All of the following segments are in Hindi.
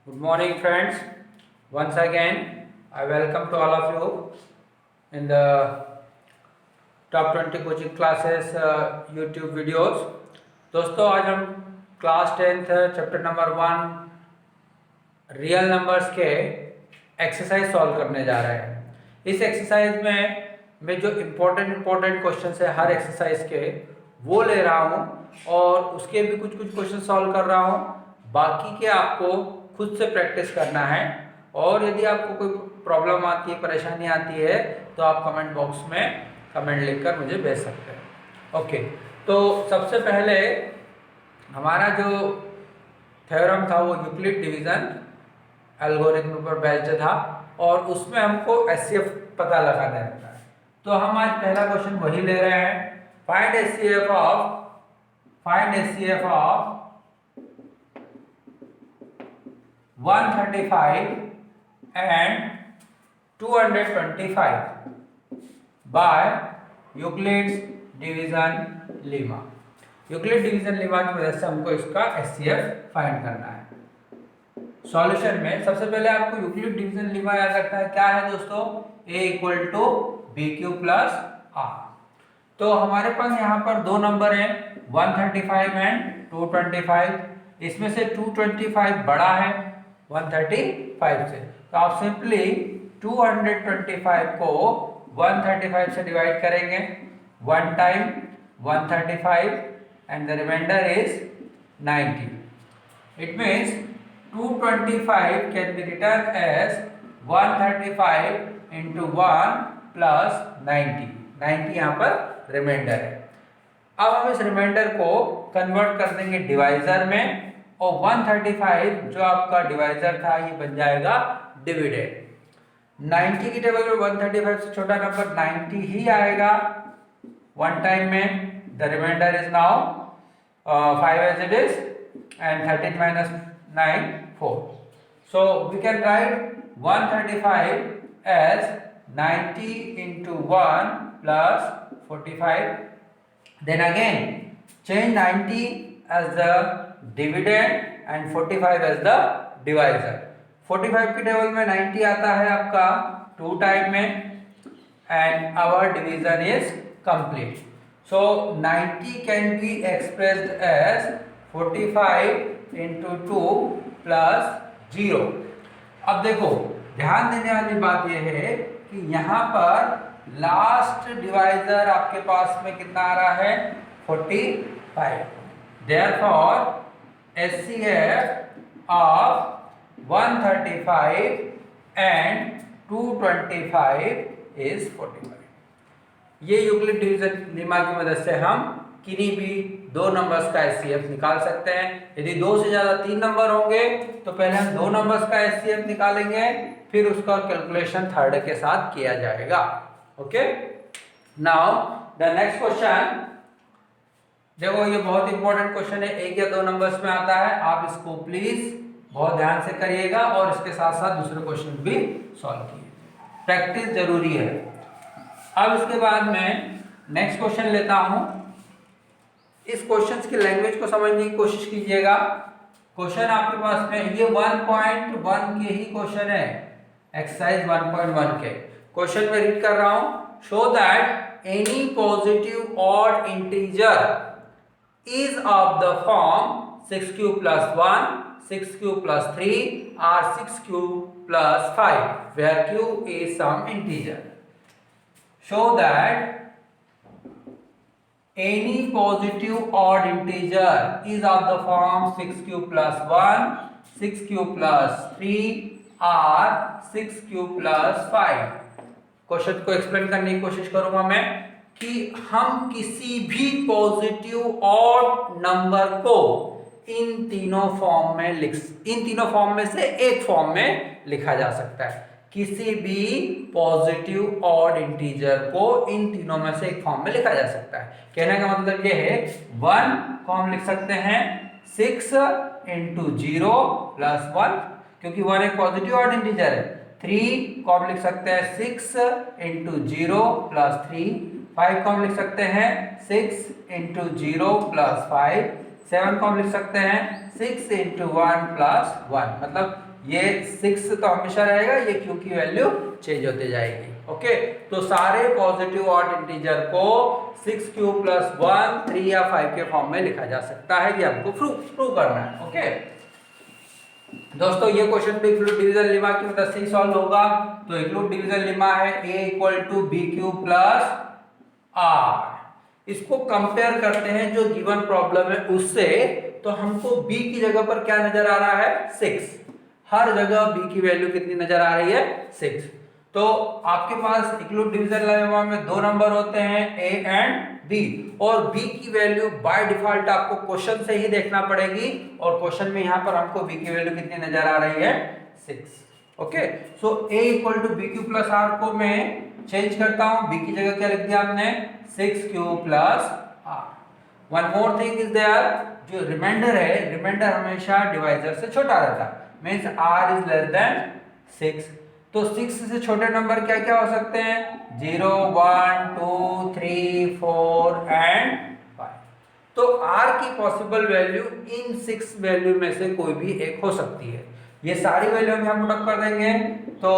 Good morning, friends. Once again, I welcome to all of you in the top 20 coaching classes YouTube videos. दोस्तों आज हम class 10th chapter number 1 real numbers के एक्सरसाइज सॉल्व करने जा रहे हैं। इस एक्सरसाइज में मैं जो इम्पोर्टेंट क्वेश्चन है हर एक्सरसाइज के वो ले रहा हूँ और उसके भी कुछ क्वेश्चन सॉल्व कर रहा हूँ। बाकी के आपको खुद से प्रैक्टिस करना है और यदि आपको कोई प्रॉब्लम आती है, परेशानी आती है तो आप कमेंट बॉक्स में कमेंट लिखकर मुझे भेज सकते हैं। ओके, तो सबसे पहले हमारा जो थ्योरम था वो यूक्लिड डिवीजन एल्गोरिथम पर बेस्ड था और उसमें हमको एचसीएफ पता लगाना रहता है। तो हम आज पहला क्वेश्चन वही ले रहे हैं। Find HCF of 135 and 225 by Euclid division Lima. Euclid division Lima की वजह से हमको इसका एचसीएफ फाइंड करना है। सॉल्यूशन में सबसे पहले आपको यूक्लिड डिवीजन लीमा याद रखना है। क्या है दोस्तों? a equal to B Q plus R. तो हमारे पास यहाँ पर दो नंबर हैं 135 एंड 225। इसमें से 225 बड़ा है 135 से, तो आप सिंपली 225 को 135 से डिवाइड करेंगे। One time 135 and the remainder is 90। It means 225 can be written as 135 into 1 plus 90 यहाँ पर रिमाइंडर है। अब हम इस रिमाइंडर को कन्वर्ट कर देंगे डिवाइजर में और 135 जो आपका डिवाइजर था ये बन जाएगा डिविडेंड। 90 की टेबल में 135 से छोटा नंबर 90 ही आएगा वन टाइम में। The remainder is now 5 as it is and 13 minus 9 4। So we can write 135 as 90 into 1 plus 45. Then again change 90 as the dividend and 45 as the divisor. 45 की टेबल में 90 आता है आपका 2 टाइम में and our division is complete. So 90 can be expressed as 45 into 2 plus 0. अब देखो ध्यान देने वाली बात यह है कि यहाँ पर लास्ट डिवाइजर आपके पास में कितना आ रहा है 45। Therefore HCF of 135 and 225 is 45। ये यूक्लिड डिवीजन लीमा की मदद से हम किन्हीं भी दो नंबर्स का एचसीएफ निकाल सकते हैं। यदि दो से ज्यादा 3 नंबर होंगे तो पहले हम दो नंबर्स का एचसीएफ निकालेंगे, फिर उसका कैलकुलेशन थर्ड के साथ किया जाएगा। Okay, now the next question. देखो ये बहुत इंपॉर्टेंट क्वेश्चन है, एक या दो नंबर्स में आता है। आप इसको प्लीज बहुत ध्यान से करिएगा और इसके साथ साथ दूसरे क्वेश्चन भी सॉल्व कीजिए, प्रैक्टिस जरूरी है। अब इसके बाद में नेक्स्ट क्वेश्चन लेता हूं। इस क्वेश्चन की लैंग्वेज को समझने की कोशिश कीजिएगा। क्वेश्चन आपके पास में ये 1.1 के ही क्वेश्चन है, एक्सरसाइज 1.1 के क्वेश्चन में रीड कर रहा हूं। Show that any positive odd integer is of the form 6q plus 1, 6q plus 3 or 6q plus 5 where q is some integer. Show that any positive odd integer is of the form 6q plus 1, 6q plus 3 or 6q plus 5। Question को एक्सप्लेन करने की कोशिश करूंगा मैं कि हम किसी भी पॉजिटिव ऑड नंबर को इन तीनों फॉर्म में से एक फॉर्म में लिखा जा सकता है। किसी भी पॉजिटिव ऑड इंटीजर को इन तीनों में से एक फॉर्म में लिखा जा सकता है। कहने का मतलब यह है 1 को हम लिख सकते हैं 6 into 0 plus 1 क्योंकि 1 एक पॉजिटिव ऑड इंटीजर है। 3 को हम लिख सकते हैं 6 into 0 plus 3। 5 को हम लिख सकते हैं 6 into 0 plus 5। 7 को हम लिख सकते हैं 6 into 1 plus 1। मतलब ये 6 तो हमेशा रहेगा, ये क्यू की वैल्यू चेंज होते जाएगी। ओके, तो सारे पॉजिटिव ऑड इंटीजर को 6q प्लस 1, 3 या 5 के फॉर्म में लिखा जा सकता है, ये हमको प्रूव करना है। ओके दोस्तों, ये क्वेश्चन भी इक्वल डिवीजन लेमा की मदद से ही सॉल्व होगा। तो इक्वल डिवीजन लेमा है a equal to B Q plus R. इसको कंपेयर करते हैं जो गिवन प्रॉब्लम है उससे, तो हमको b की जगह पर क्या नजर आ रहा है 6। हर जगह b की वैल्यू कितनी नजर आ रही है 6। तो आपके पास इक्वल डिवीजन लेमा में दो नंबर होते हैं a एंड b, और b की वैल्यू बाय डिफॉल्ट आपको क्वेश्चन से ही देखना पड़ेगी, और क्वेश्चन में यहाँ पर हमको b की वैल्यू कितनी नजर आ रही है 6। Okay, so a equal to B Q plus R को मैं चेंज करता हूं, b की जगह क्या लिख दिया आपने 6q plus R. One more thing is there, जो रिमाइंडर है, रिमाइंडर हमेशा डिवाइजर से छोटा रहता है, means r is less than 6। तो 6 से छोटे नंबर क्या क्या हो सकते हैं 0, 1, 2, 3, 4 एंड 5। तो r की पॉसिबल वैल्यू इन 6 वैल्यू में से कोई भी एक हो सकती है। ये सारी वैल्यू हम यहाँ पुट कर देंगे, तो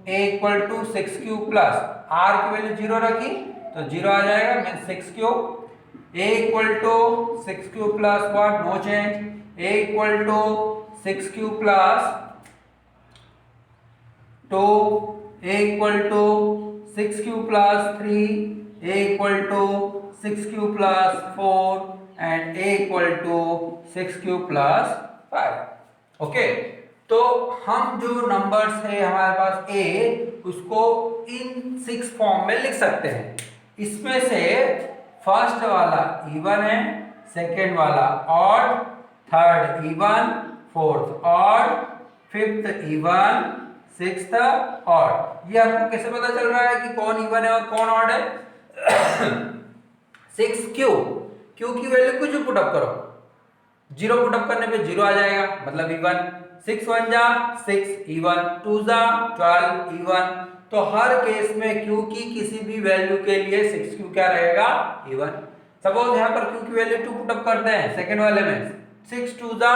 a equal to 6q plus r की वैल्यू 0 रखी तो 0 आ जाएगा, mean 6q। a equal to 6q plus 1, no change. a equal to 6q plus 2, a equal to 6q plus 3, a equal to 6q plus 4 and a equal to 6q plus 5। Okay, तो हम जो नंबर्स है हमारे पास a, उसको इन 6 फॉर्म में लिख सकते हैं। इसमें से फर्स्ट वाला इवन है, सेकेंड वाला odd, third even, fourth odd, fifth even, sixth odd. ये आपको कैसे पता चल रहा है कि कौन इवन है और कौन ऑड है 6q, q की वैल्यू कुछ भी पुटअप करो, 0 पुटअप करने पे 0 आ जाएगा, मतलब इवन। 6 1 जा 6 इवन, 2 जा 12 इवन। तो हर केस में q की किसी भी वैल्यू के लिए 6q क्या रहेगा इवन। सपोज यहाँ पर q की वैल्यू 2 पुटअप करते हैं सेकंड वाले में, 6 2 जा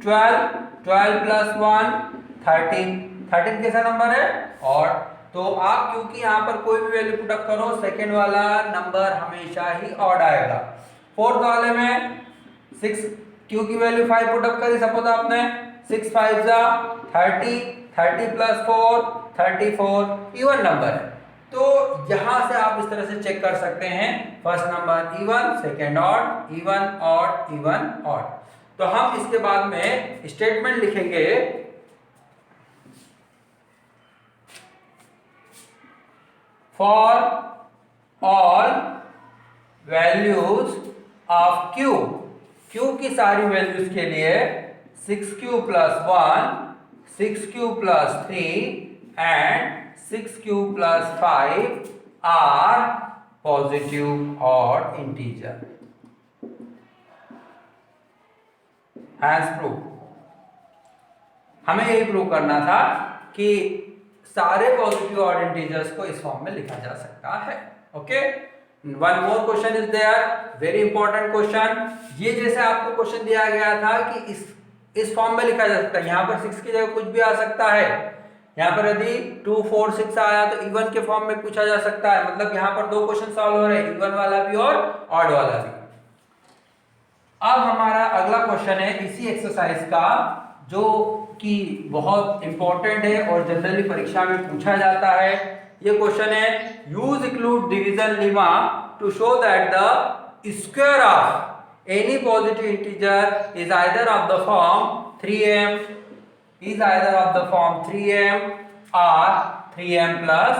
12, 12 प्लस 1 13, 13 कैसा नंबर है ऑड। तो आप क्योंकि यहाँ पर कोई भी वैल्यू पुटअप करो, सेकंड वाला नंबर हमेशा ही ऑड आएगा। फोर्थ वाले में 6 q की वैल्यू 5 पुटअप करी, सपोज आपने 6 5 जा 30, 30 प्लस 4 34, इवन नंबर है। तो यहां से आप इस तरह से चेक कर सकते हैं, first number even, second odd, even odd, even odd. तो हम इसके बाद में स्टेटमेंट लिखेंगे, for all values of q, q की सारी वैल्यूज के लिए 6q plus 1, 6q plus 3 and 6q plus 5 are positive odd integer. Hence prove. हमें यही प्रूव करना था कि सारे पॉजिटिव ऑड इंटीजर्स को इस फॉर्म में लिखा जा सकता है। Okay, one more question is there, very important question. ये जैसे आपको क्वेश्चन दिया गया था कि इस फॉर्म में लिखा जा सकता है, यहाँ पर 6 की जगह कुछ भी आ सकता है। यहाँ पर यदि 2 4 6 आया तो इवन के फॉर्म में पूछा जा सकता है, मतलब यहाँ पर दो क्वेश्चन सॉल्व हो रहे हैं, इवन वाला भी और ऑड वाला भी। अब हमारा अगला क्वेश्चन है इसी एक्सरसाइज का, जो कि बहुत इंपॉर्टेंट है और जनरली परीक्षा में पूछा जाता है। ये क्वेश्चन है, use Euclid's division lemma to show that the square of any positive integer is either of the form 3m, is either of the form 3m or 3m plus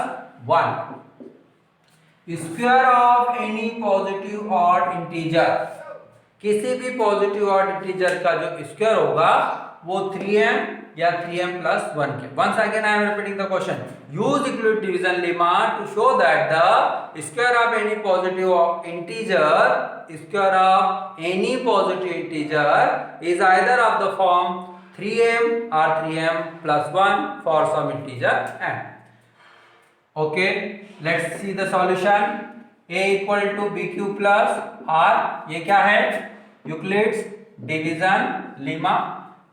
1. Square of any positive odd integer, किसी भी पॉजिटिव ऑड इंटीजर का जो स्क्वायर होगा वो 3m या 3m plus 1 के। Once again I am repeating the question. Use Euclid division lemma to show that the square of any positive integer, square of any positive integer is either of the form 3m or 3m plus 1 for some integer n. Okay, let's see the solution. A equal to bq plus r, ये क्या है यूक्लिड्स डिवीजन लेमा।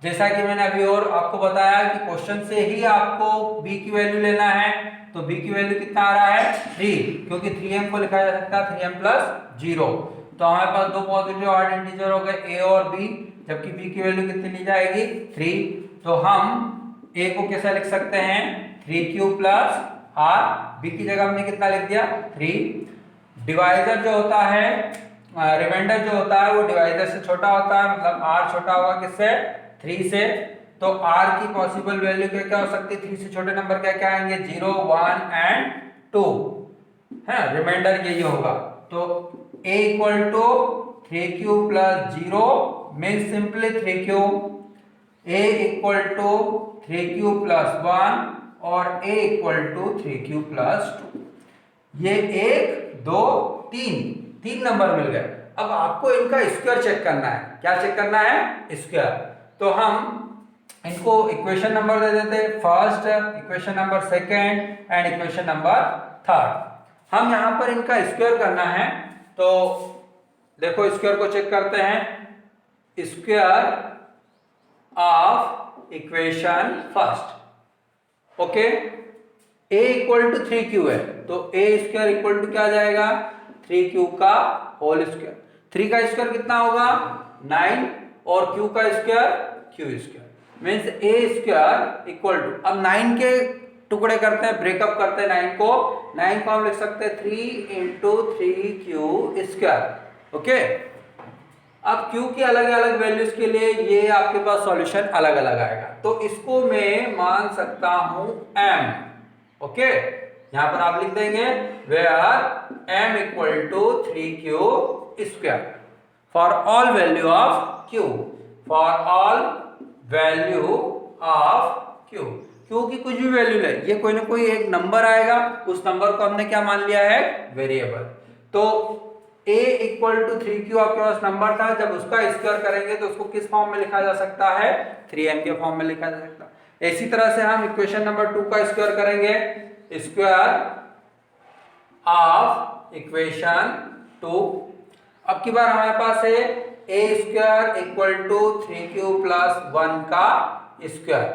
जैसा कि मैंने अभी और आपको बताया कि क्वेश्चन से ही आपको b की वैल्यू लेना है, तो b की वैल्यू कितना आ रहा है 3, क्योंकि 3m को लिखा जा सकता है 3m + 0। तो हमारे पास दो पॉजिटिव ऑड इंटीजर हो गए a और b, जबकि b की वैल्यू कितनी ली जाएगी 3। तो हम a को कैसा लिख सकते हैं 3q + r, b की जगह हमने कितना लिख दिया 3। डिवाइजर जो होता है, रिमाइंडर जो होता है वो डिवाइजर से छोटा होता है, मतलब r छोटा होगा किससे 3 से। तो r की पॉसिबल वैल्यू क्या क्या हो सकती है, 3 से छोटे नंबर क्या क्या आएंगे 0, 1 एंड 2 है, रिमाइंडर यही होगा। तो a = 3q + 0 means simply 3q, a = 3q + 1 और a = 3q + 2। ये 1 2 3 नंबर मिल गए। अब आपको इनका स्क्वायर चेक करना है। क्या चेक करना है स्क्वायर। तो हम इनको इक्वेशन नंबर दे देते हैं, first, equation number second and equation number third. हम यहां पर इनका स्क्वायर करना है, तो देखो स्क्वायर को चेक करते हैं। Square of equation first, okay, a = 3q है, तो a² = क्या आ जाएगा 3q का होल स्क्वायर। 3 का स्क्वायर कितना होगा 9 और q का स्क्वायर q², मीन्स a²। अब 9 के टुकड़े करते हैं, ब्रेकअप करते हैं 9 को हम लिख सकते हैं 3 × 3q², ओके। अब q की अलग अलग वैल्यूज के लिए ये आपके पास सॉल्यूशन अलग अलग आएगा, तो इसको मैं मान सकता हूं m, ओके। यहां पर आप लिख देंगे where m = 3q² for all value of q, for all value of q। q की कुछ भी वैल्यू ले, ये कोई ना कोई एक नंबर आएगा, उस नंबर को हमने क्या मान लिया है वेरिएबल। तो a = 3q आपके पास नंबर था, जब उसका स्क्वायर करेंगे तो उसको किस फॉर्म में लिखा जा सकता है 3m के फॉर्म में लिखा जा सकता है। इसी तरह से हम इक्वेशन नंबर 2 का स्क्वायर करेंगे, स्क्वायर ऑफ इक्वेशन 2। अब की बार हमारे पास है a² = 3q + 1 का स्क्वायर।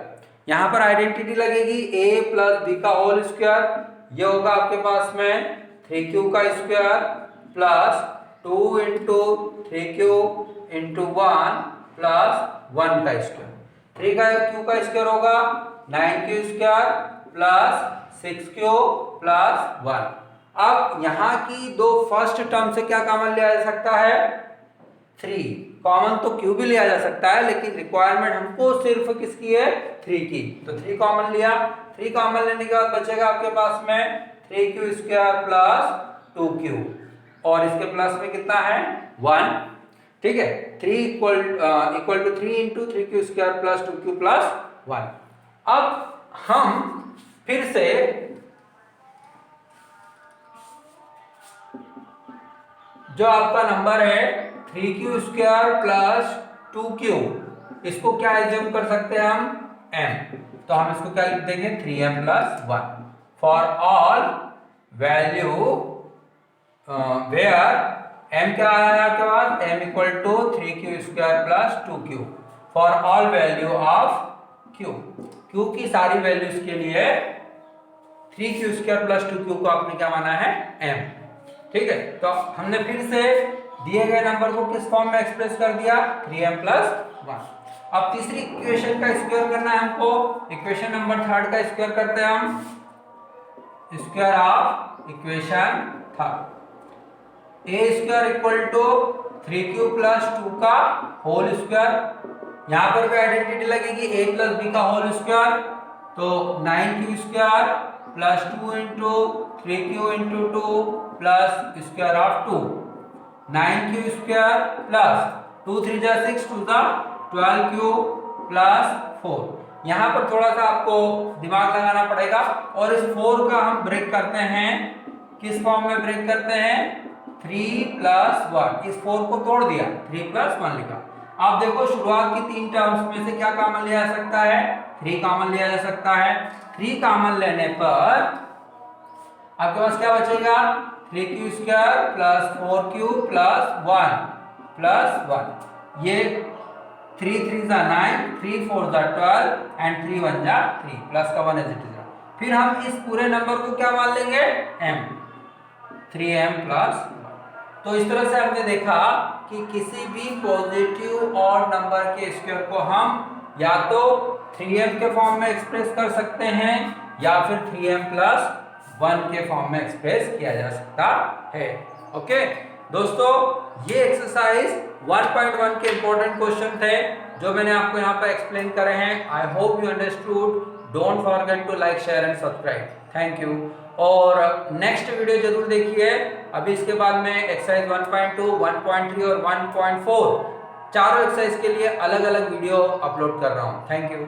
यहां पर आइडेंटिटी लगेगी a + b का होल स्क्वायर, ये होगा आपके पास में 3q का स्क्वायर प्लस 2 × 3q × 1 + 1 का स्क्वायर। 3 का q का स्क्वायर होगा 9q² + 6q + 1। अब यहां की दो फर्स्ट टर्म से क्या कॉमन लिया जा सकता है 3। कॉमन तो q भी लिया जा सकता है, लेकिन रिक्वायरमेंट हमको सिर्फ किसकी है 3 की, तो 3 कॉमन लिया। 3 कॉमन लेने के बाद बचेगा आपके पास में 3q² + 2q, और इसके प्लस में कितना है 1, ठीक है। 3 = 3 × 3q² + 2q + 1। अब हम फिर से जो आपका नंबर है 3q² + 2q, इसको क्या एज्यूम कर सकते हैं हम m, तो हम इसको क्या लिख देंगे 3m + 1 for all value where m क्या आया आपके पास m = 3q² + 2q for all value of q। q की सारी वैल्यूज के लिए 3q² + 2q को आपने क्या माना है m, ठीक है। तो हमने फिर से दिए गए नंबर को किस फॉर्म में एक्सप्रेस कर दिया 3m + 1। अब तीसरी इक्वेशन का स्क्वायर करना है हमको, इक्वेशन नंबर थर्ड का स्क्वायर करते हैं हम, square of equation third. a² = 3q + 2 का होल स्क्वायर। यहां पर भी आइडेंटिटी लगेगी a + b का होल स्क्वायर, तो 9q² + 2 × 3q × 2 + square of 2, 9q² + 2 3 जा 6 2 जा 12q + 4। यहां पर थोड़ा सा आपको दिमाग लगाना पड़ेगा, और इस 4 का हम ब्रेक करते हैं, किस फॉर्म में ब्रेक करते हैं 3 + 1। इस 4 को तोड़ दिया 3 + 1 लिखा। आप देखो शुरुआत की 3 टर्म्स में से क्या कॉमन लिया जा सकता है 3 कॉमन लिया जा सकता है। 3 कॉमन लेने पर आपके पास क्या बचेगा 3q² + 4q + 1 + 1, ये 3 3 जा 9, 3 4 जा 12 एंड 3 1 जा 3, प्लस का 1 एज इट इज। फिर हम इस पूरे नंबर को क्या मान लेंगे, m, 3m प्लस 1। तो इस तरह से हमने देखा कि किसी भी पॉजिटिव ऑड नंबर के स्क्वायर को हम या तो 3m के फॉर्म में एक्सप्रेस कर सकते हैं या फिर 3m प्लस 1 के फॉर्म में एक्सप्रेस किया जा सकता है। ओके दोस्तों, ये एक्सरसाइज 1.1 के इंपॉर्टेंट क्वेश्चन थे जो मैंने आपको यहाँ पर एक्सप्लेन करे हैं। I hope you understood. Don't forget to like, share and subscribe. Thank you. और नेक्स्ट वीडियो जरूर देखिए। अभी इसके बाद में एक्सरसाइज 1.2, 1.3 और 1.4 चारों एक्सरसाइज के लिए अलग अलग वीडियो अपलोड कर रहा हूँ। Thank you.